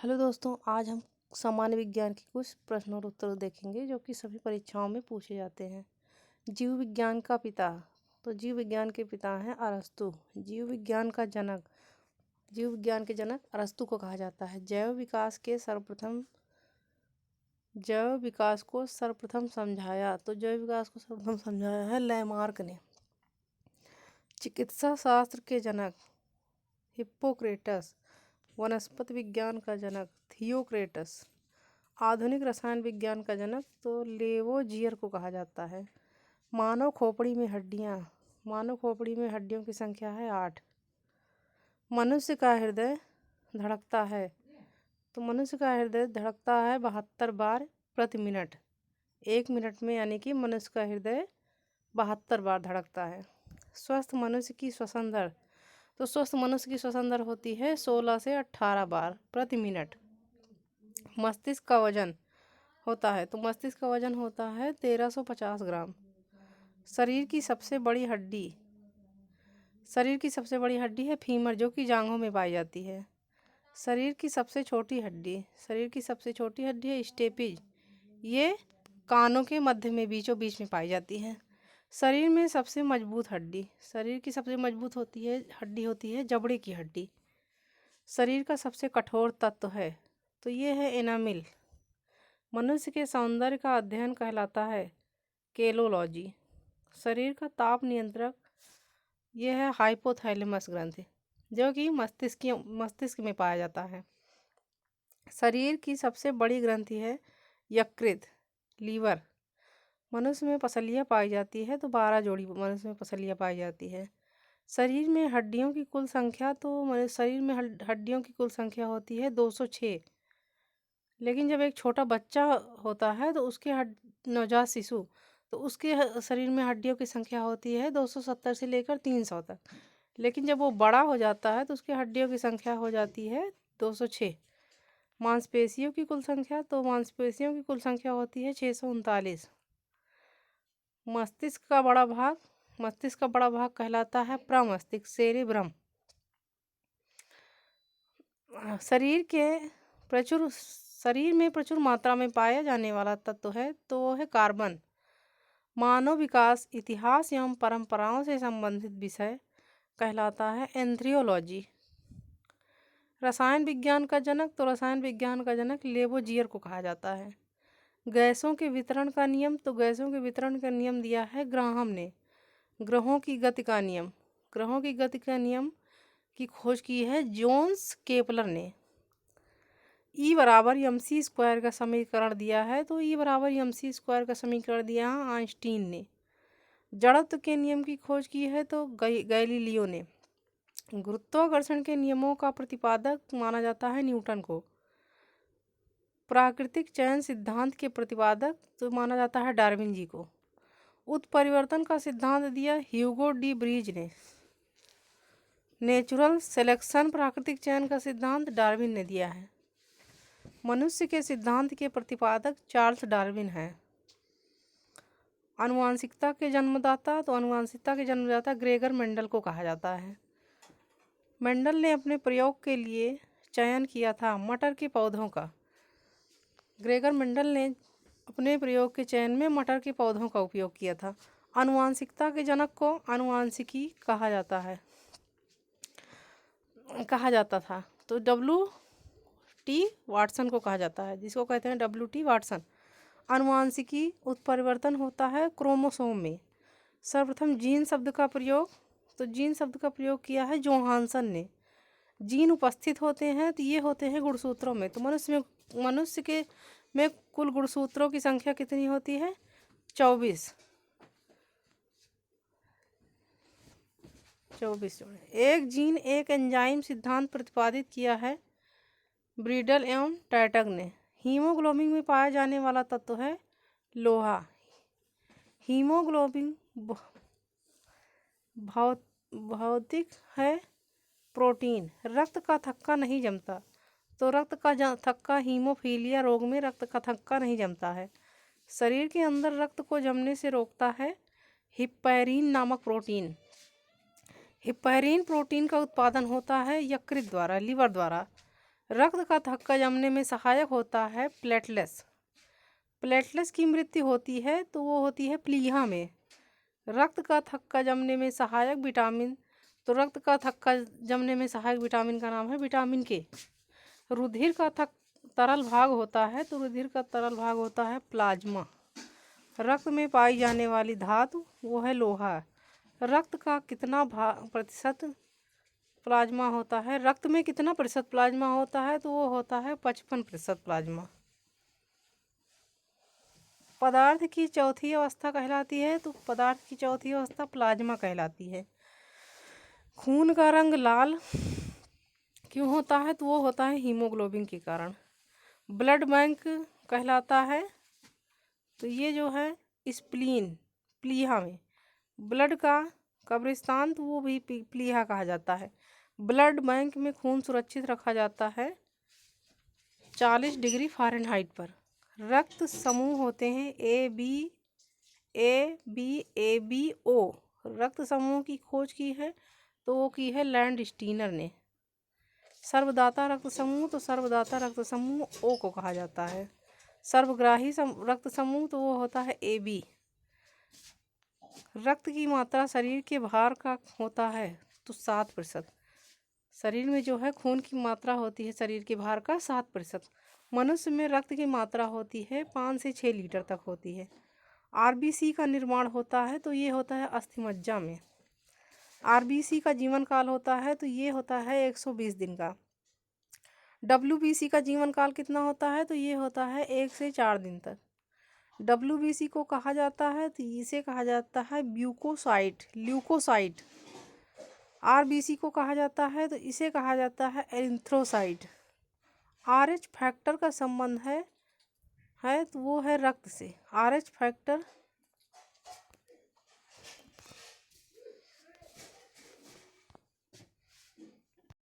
Hello दोस्तों, आज हम सामान्य विज्ञान के कुछ प्रश्न और उत्तर देखेंगे जो कि सभी परीक्षाओं में पूछे जाते हैं। जीव विज्ञान का पिता। तो जीव विज्ञान के पिता हैं अरस्तु। जीव विज्ञान के जनक अरस्तु को कहा जाता है। जैव विकास को सर्वप्रथम समझाया है लैमार्क ने। चिकित्सा शास्त्र के जनक हिप्पोक्रेटस। वनस्पति विज्ञान का जनक थियोक्रेटस। आधुनिक रसायन विज्ञान का जनक तो लेवोजियर को कहा जाता है। मानव खोपड़ी में हड्डियों की संख्या है 8। मनुष्य का हृदय धड़कता है 72 बार प्रति मिनट। 1 मिनट में यानी कि मनुष्य का हृदय 72 बार धड़कता है। स्वस्थ मनुष्य की श्वसन दर होती है 16 से 18 बार प्रति मिनट। मस्तिष्क का वजन होता है 1350 ग्राम। शरीर की सबसे बड़ी हड्डी है फीमर, जो कि जांघों में पाई जाती है। शरीर की सबसे छोटी हड्डी है स्टेपिज, ये कानों के मध्य में बीचों बीच में पाई जाती है। शरीर की सबसे मजबूत हड्डी होती है जबड़े की हड्डी। शरीर का सबसे कठोर तत्व है तो ये है एनामिल। मनुष्य के सौंदर्य का अध्ययन कहलाता है केलोलॉजी। शरीर का ताप नियंत्रक ये है हाइपोथैलेमस ग्रंथि, जो कि मस्तिष्क में पाया जाता है। शरीर की सबसे बड़ी ग्रंथि है यकृत, लीवर। मनुष्य में पसलियाँ पाई जाती है तो 12 जोड़ी मनुष्य में पसलियाँ पाई जाती है। शरीर में हड्डियों की कुल संख्या होती है 206। लेकिन जब एक छोटा बच्चा होता है तो नवजात शिशु, तो उसके शरीर में हड्डियों की संख्या होती है 270 से लेकर 300 तक। लेकिन जब वो बड़ा हो जाता है तो उसकी हड्डियों की संख्या हो जाती है 206। मांसपेशियों की कुल संख्या होती है 639। मस्तिष्क का बड़ा भाग कहलाता है प्रमस्तिष्क, सेरेब्रम। शरीर में प्रचुर मात्रा में पाया जाने वाला तत्व है तो वो है कार्बन। मानव विकास, इतिहास एवं परंपराओं से संबंधित विषय कहलाता है एंथ्रियोलॉजी। रसायन विज्ञान का जनक लेवोजियर को कहा जाता है। गैसों के वितरण का नियम दिया है ग्राहम ने। ग्रहों की गति का नियम की खोज की है जोन्स केपलर ने। E बराबर mc स्क्वायर का समीकरण दिया है तो आइंस्टीन ने। जड़त्व के नियम की खोज की है तो गैलीलियो ने। गुरुत्वाकर्षण के नियमों का प्रतिपादक माना जाता है न्यूटन को। प्राकृतिक चयन सिद्धांत के प्रतिपादक तो माना जाता है डार्विन जी को। उत्परिवर्तन का सिद्धांत दिया ह्यूगो डी ब्रीज ने। नेचुरल सिलेक्शन, प्राकृतिक चयन का सिद्धांत डार्विन ने दिया है। मनुष्य के सिद्धांत के प्रतिपादक चार्ल्स डार्विन हैं। आनुवांशिकता के जन्मदाता ग्रेगर मेंडल को कहा जाता है। मेंडल ने अपने प्रयोग के लिए चयन किया था मटर के पौधों का। ग्रेगर मेंडल ने अपने प्रयोग के चयन में मटर के पौधों का उपयोग किया था। आनुवांशिकता के जनक को आनुवांशिकी कहा जाता था तो W.T. वाटसन को कहा जाता है, जिसको कहते हैं W.T. वाटसन। आनुवांशिकी उत्परिवर्तन होता है क्रोमोसोम में। सर्वप्रथम जीन शब्द का प्रयोग किया है जोहानसन ने। जीन उपस्थित होते हैं तो ये होते हैं गुणसूत्रों में। तो मनुष्य में कुल गुणसूत्रों की संख्या कितनी होती है? 24 जोड़े। एक जीन एक एंजाइम सिद्धांत प्रतिपादित किया है ब्रीडल एवं टैटग ने। हीमोग्लोबिन में पाया जाने वाला तत्व है लोहा। हीमोग्लोबिन भौतिक है प्रोटीन। रक्त का थक्का नहीं जमता तो रक्त का थक्का हीमोफीलिया रोग में रक्त का थक्का नहीं जमता है। शरीर के अंदर रक्त को जमने से रोकता है हिप्पैरीन नामक प्रोटीन। हिप्पैरीन प्रोटीन का उत्पादन होता है यकृत द्वारा, लीवर द्वारा। रक्त का थक्का जमने में सहायक होता है प्लेटलेट्स। प्लेटलेट्स की मृत्यु होती है तो वो होती है प्लीहा में। रक्त का थक्का जमने में सहायक विटामिन, तो रक्त का थक्का जमने में सहायक विटामिन का नाम है विटामिन के। रुधिर का तरल भाग होता है, तो रुधिर का तरल भाग होता है प्लाज्मा। रक्त में पाई जाने वाली धातु वो है लोहा। रक्त का कितना प्रतिशत प्लाज्मा होता है, रक्त में कितना प्रतिशत प्लाज्मा होता है, तो वो होता है 55% प्लाज्मा। पदार्थ की चौथी अवस्था कहलाती है, तो पदार्थ की चौथी अवस्था प्लाज्मा कहलाती है। खून का रंग लाल क्यों होता है, तो वो होता है हीमोग्लोबिन के कारण। ब्लड बैंक कहलाता है, तो ये जो है स्प्लीन, प्लीहा में। ब्लड का कब्रिस्तान, तो वो भी प्लीहा कहा जाता है। ब्लड बैंक में खून सुरक्षित रखा जाता है 40 डिग्री फ़ारेनहाइट पर। रक्त समूह होते हैं ए बी ओ। रक्त समूह की खोज की है, तो वो की है लैंड स्टीनर ने। सर्वदाता रक्त समूह, तो सर्वदाता रक्त समूह ओ को कहा जाता है। सर्वग्राही रक्त समूह, तो वो होता है ए बी। रक्त की मात्रा शरीर के भार का होता है, तो 7%। शरीर में जो है खून की मात्रा होती है शरीर के भार का 7%। मनुष्य में रक्त की मात्रा होती है 5 से 6 लीटर तक होती है। आरबीसी का निर्माण होता है, तो ये होता है अस्थिमज्जा में। आरबीसी का जीवन काल होता है, तो ये होता है 120 दिन का। डब्ल्यूबीसी का जीवन काल कितना होता है, तो ये होता है 1 से 4 दिन तक। डब्ल्यूबीसी को कहा जाता है, तो इसे कहा जाता है ब्यूकोसाइट, ल्यूकोसाइट। आरबीसी को कहा जाता है, तो इसे कहा जाता है एरिथ्रोसाइट। आरएच फैक्टर का संबंध है तो वो है रक्त से। RH factor